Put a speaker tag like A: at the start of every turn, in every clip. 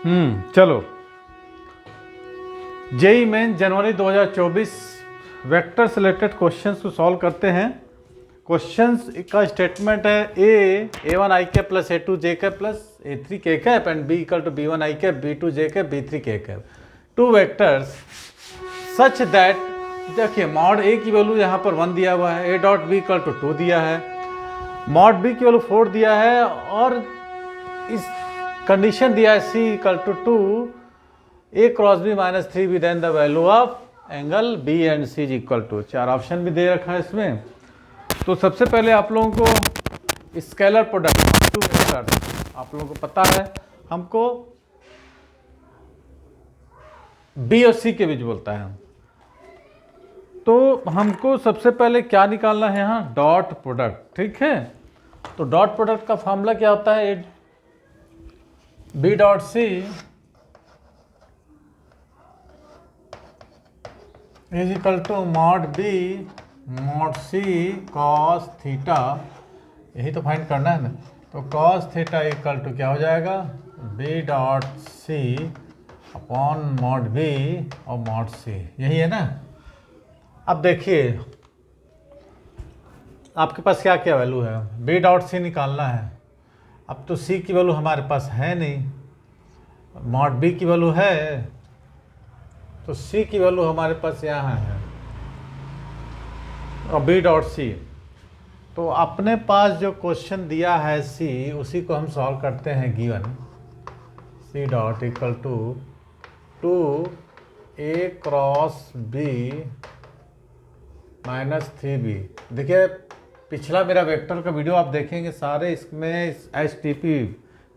A: चलो, JEE main जनवरी 2024 vector related questions को सॉल्व करते हैं। क्वेश्चंस का स्टेटमेंट है A1 i cap plus A2 j cap plus A3 k cap and B equal to B1 i cap B2 j cap B3 k cap, two vectors such that, देखिए mod A की value यहाँ पर 1 दिया हुआ है, A dot B equal to 2 दिया है, mod B की वैल्यू 4 दिया है और इस कंडीशन दिया है C equal to 2 A cross B minus 3B then the value of angle B and C is equal to. 4 option भी दे रखा है इसमें। तो सबसे पहले आप लोगों को स्केलर प्रोडक्ट टू वेक्टर, आप लोगों को पता है हमको B और C के बीच बोलता है, तो हमको सबसे पहले क्या निकालना है यहाँ, डॉट प्रोडक्ट। ठीक है, तो डॉट प्रोडक्ट का फॉर्मूला क्या होता है, B dot C is equal to mod B mod C cos theta, यही तो फाइंड करना है ना। तो कॉस थीटा इक्वल टू क्या हो जाएगा, B dot C upon mod B और मॉड C, यही है ना। अब देखिए आपके पास क्या क्या वैल्यू है, B डॉट C निकालना है। अब तो C की वैल्यू हमारे पास है नहीं, मॉड B की वैल्यू है, तो C की वैल्यू हमारे पास यहाँ है और B डॉट C। तो अपने पास जो क्वेश्चन दिया है C, उसी को हम सॉल्व करते हैं। Given C dot equal to 2A cross B minus 3B। देखिए पिछला मेरा वेक्टर का वीडियो आप देखेंगे, सारे इसमें HTP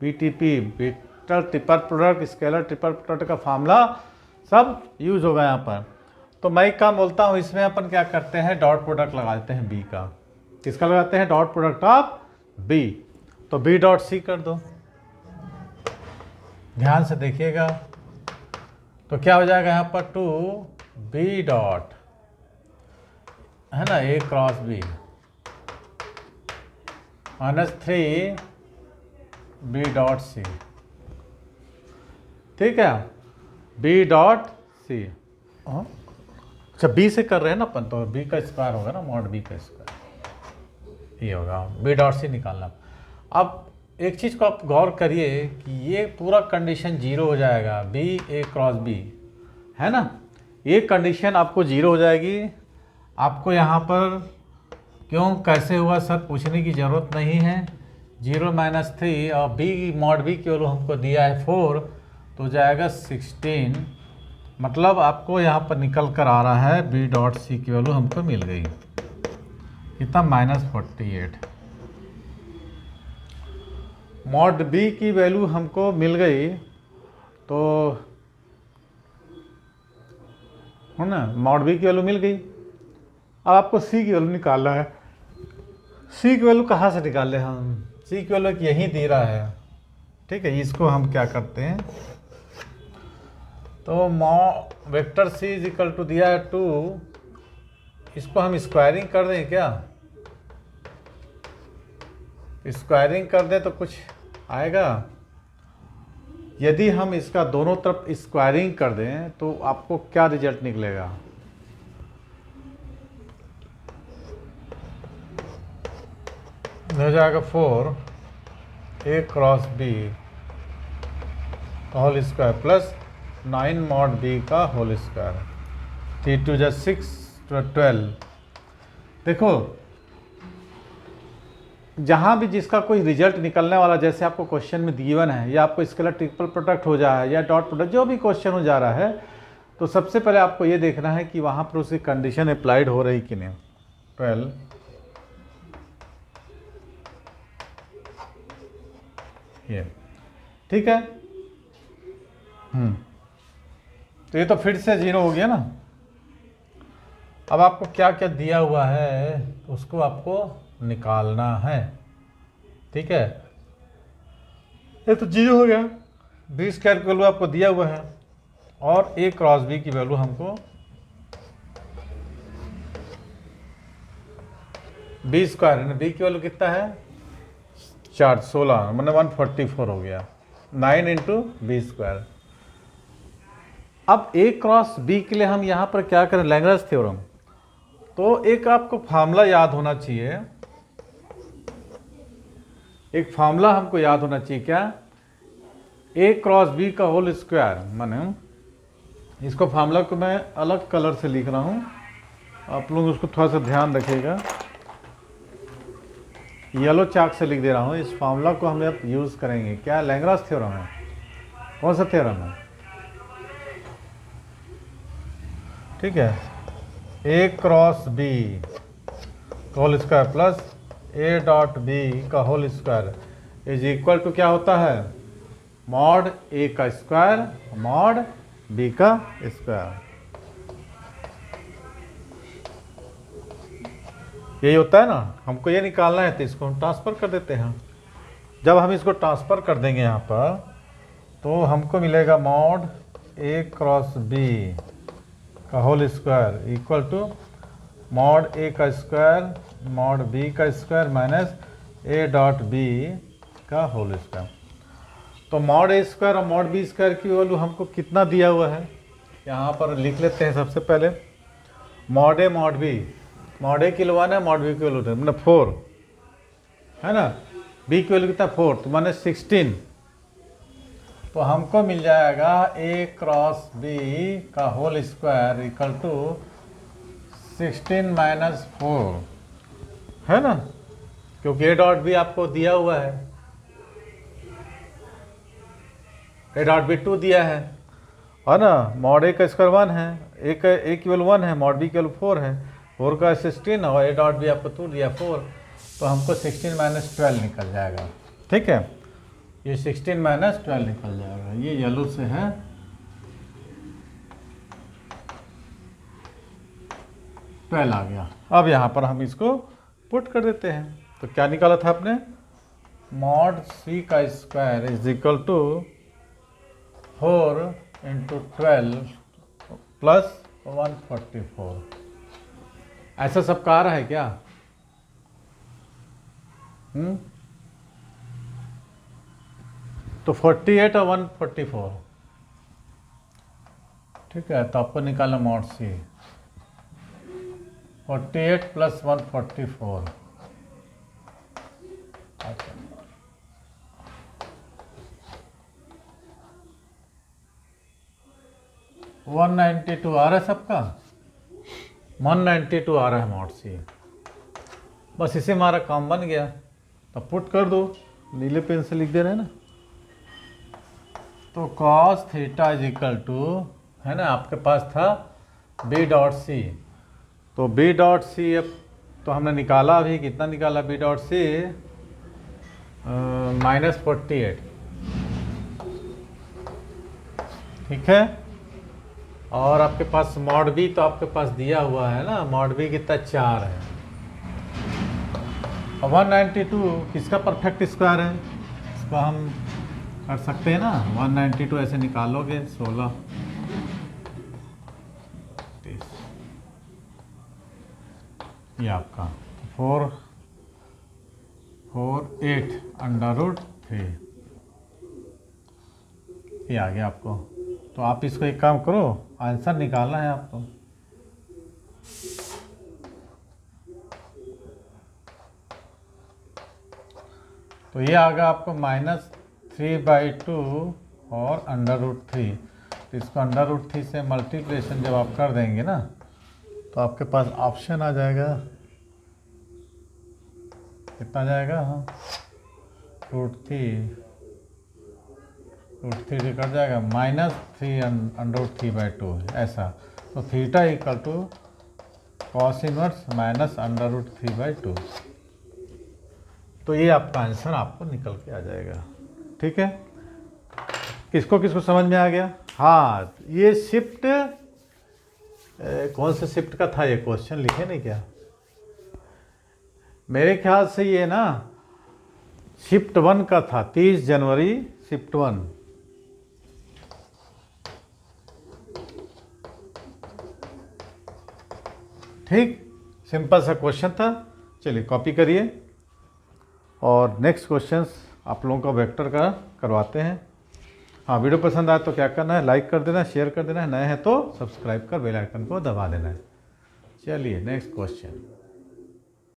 A: BTP vector triple product scalar triple product का फार्मूला सब यूज होगा यहाँ पर। तो मैं एक काम बोलता हूँ, इसमें अपन क्या करते हैं, डॉट प्रोडक्ट लगाते हैं B का। किसका लगाते हैं, डॉट प्रोडक्ट ऑफ B। तो B डॉट C कर दो, ध्यान से देखिएगा। तो क्या हो जाएगा यहाँ पर 2B डॉट है ना A cross B minus 3B dot C। ठीक है, B डॉट C। अच्छा B से कर रहे हैं ना अपन, तो B का स्क्वायर होगा ना, मॉड B का स्क्वायर, ये होगा B डॉट C निकालना। अब एक चीज़ को आप गौर करिए कि ये पूरा कंडीशन जीरो हो जाएगा, B A क्रॉस B है ना, ये कंडीशन आपको जीरो हो जाएगी। आपको यहाँ पर क्यों कैसे हुआ सर पूछने की ज़रूरत नहीं है। 0 माइनस 3 और B मॉड B की वैल्यू हमको दिया है 4, तो जाएगा 16। मतलब आपको यहाँ पर निकल कर आ रहा है B डॉट C की वैल्यू हमको मिल गई, कितना, -48। मॉड B की वैल्यू हमको मिल गई, तो है ना, मॉड B की वैल्यू मिल गई। अब आपको C की वैल्यू निकालना है। C की वैल्यू कहाँ से निकालें हम, C की वैल्यू यहीं दे रहा है। ठीक है, इसको हम क्या करते हैं, तो vector C is equal to दिया है 2, इसको हम स्क्वायरिंग कर दें क्या, स्क्वायरिंग कर दें तो कुछ आएगा। यदि हम इसका दोनों तरफ स्क्वायरिंग कर दें तो आपको क्या रिजल्ट निकलेगा, हो जाएगा 4A cross B whole square plus 9 mod B का होल स्क्वायर, 3 2 6 12। देखो जहाँ भी जिसका कोई रिजल्ट निकलने वाला, जैसे आपको क्वेश्चन में गिवन है, या आपको स्केलर ट्रिपल प्रोडक्ट हो जाए या डॉट प्रोडक्ट, जो भी क्वेश्चन हो जा रहा है, तो सबसे पहले आपको ये देखना है कि वहाँ पर उसकी कंडीशन अप्लाइड हो रही कि नहीं। 12 ये ठीक है। तो ये तो फिर से 0 हो गया ना। अब आपको क्या क्या दिया हुआ है उसको आपको निकालना है। ठीक है, ये तो 0 हो गया, B स्क्वायर की वैल्यू आपको दिया हुआ है और A क्रॉस B की वैल्यू हमको B स्क्वायर है ना, B की वैल्यू कितना है 4 16, मतलब 144 हो गया 9 इंटू बी स्क्वायर। अब ए क्रॉस बी के लिए हम यहाँ पर क्या करें, लैग्रेंज थ्योरम। तो एक आपको फार्मूला याद होना चाहिए, एक फार्मूला हमको याद होना चाहिए, क्या, ए क्रॉस बी का होल स्क्वायर। माने इसको फार्मूला को मैं अलग कलर से लिख रहा हूँ, आप लोग उसको थोड़ा सा ध्यान रखिएगा। येलो चाक से लिख दे रहा हूँ। इस फार्मूला को हम अब यूज़ करेंगे, क्या, लैग्रेंज थ्योरम है। कौन सा थ्योरम है, ठीक है, A cross B whole square plus A dot B का whole square is equal to क्या होता है, मॉड ए का स्क्वायर मॉड बी का स्क्वायर। यही होता है ना, हमको ये निकालना है, तो इसको हम ट्रांसफ़र कर देते हैं। जब हम इसको ट्रांसफ़र कर देंगे यहाँ पर, तो हमको मिलेगा मॉड ए क्रॉस बी का whole square equal to mod A का स्क्वायर मॉड बी का square minus A dot B का होल स्क्वायर। तो मॉड ए स्क्वायर और मॉड बी स्क्वायर की वैल्यू हमको कितना दिया हुआ है, यहाँ पर लिख लेते हैं। सबसे पहले mod A mod B, mod ए की वैल्यू 1 है, मॉड बी की वैल्यू मैंने 4 है ना, बी की वैल्यू कितना 4, तो मैंने 16। तो हमको मिल जाएगा ए क्रॉस बी का whole square equal to 16 minus 4, है ना, क्योंकि ए डॉट बी आपको दिया हुआ है, ए डॉट बी 2 दिया है ना, मॉड ए का स्क्वायर 1 है, ए की वैल्यू 1 है, मॉड बी की वैल्यू 4 है, 4 का 16 और ए डॉट बी आपको 2 दिया 4, तो हमको 16 माइनस 12 निकल जाएगा। ठीक है, ये 16 माइनस 12 निकल जाएगा। ये येलो से है, ट्वेल्व आ गया। अब यहाँ पर हम इसको पुट कर देते हैं। तो क्या निकाला था आपने, मॉड सी का square is equal to 4 into 12 plus 144। ऐसा सबका आ रहा है क्या, तो 48 और 144, ठीक है। तो आपको निकाला मॉड सी 48 प्लस 144, 192 आ रहा है सबका, 192 आ रहा है मॉड सी। बस इसे हमारा काम बन गया। तो पुट कर दो, नीले पेन से लिख दे रहे हैं ना। तो cos theta is equal to, है ना, आपके पास था बी डॉट सी। तो बी डॉट सी अब तो हमने निकाला, अभी कितना निकाला, बी डॉट सी -48, ठीक है। और आपके पास मॉड बी तो आपके पास दिया हुआ है ना, मॉड बी कितना 4 है। और 192 किसका परफेक्ट स्क्वायर है, इसको हम कर सकते हैं ना, 192 ऐसे निकालोगे 16, ये आपका 448 √3, ये आ गया आपको। तो आप इसको एक काम करो, आंसर निकालना है आपको। तो ये आ गया आपको -3/2 और √3। तो इसको √3 से मल्टीप्लिकेशन जब आप कर देंगे ना, तो आपके पास ऑप्शन आ जाएगा, कितना जाएगा, हाँ, √3 कट जाएगा, -3 √3/2 ऐसा। तो theta equal to cos inverse minus √3/2। तो ये आपका आंसर आपको निकल के आ जाएगा। ठीक है, किसको किसको समझ में आ गया। हाँ, ये शिफ्ट कौन से शिफ्ट का था, ये क्वेश्चन लिखे नहीं क्या, मेरे ख्याल से ये ना शिफ्ट 1 का था, 30 जनवरी शिफ्ट 1। ठीक, सिंपल सा क्वेश्चन था। चलिए कॉपी करिए और नेक्स्ट क्वेश्चंस आप लोगों का वेक्टर का करवाते हैं। हाँ, वीडियो पसंद आए तो क्या करना है, लाइक कर देना है, शेयर कर देना है, नए हैं तो सब्सक्राइब कर बेल आइकन को दबा देना है। चलिए नेक्स्ट क्वेश्चन।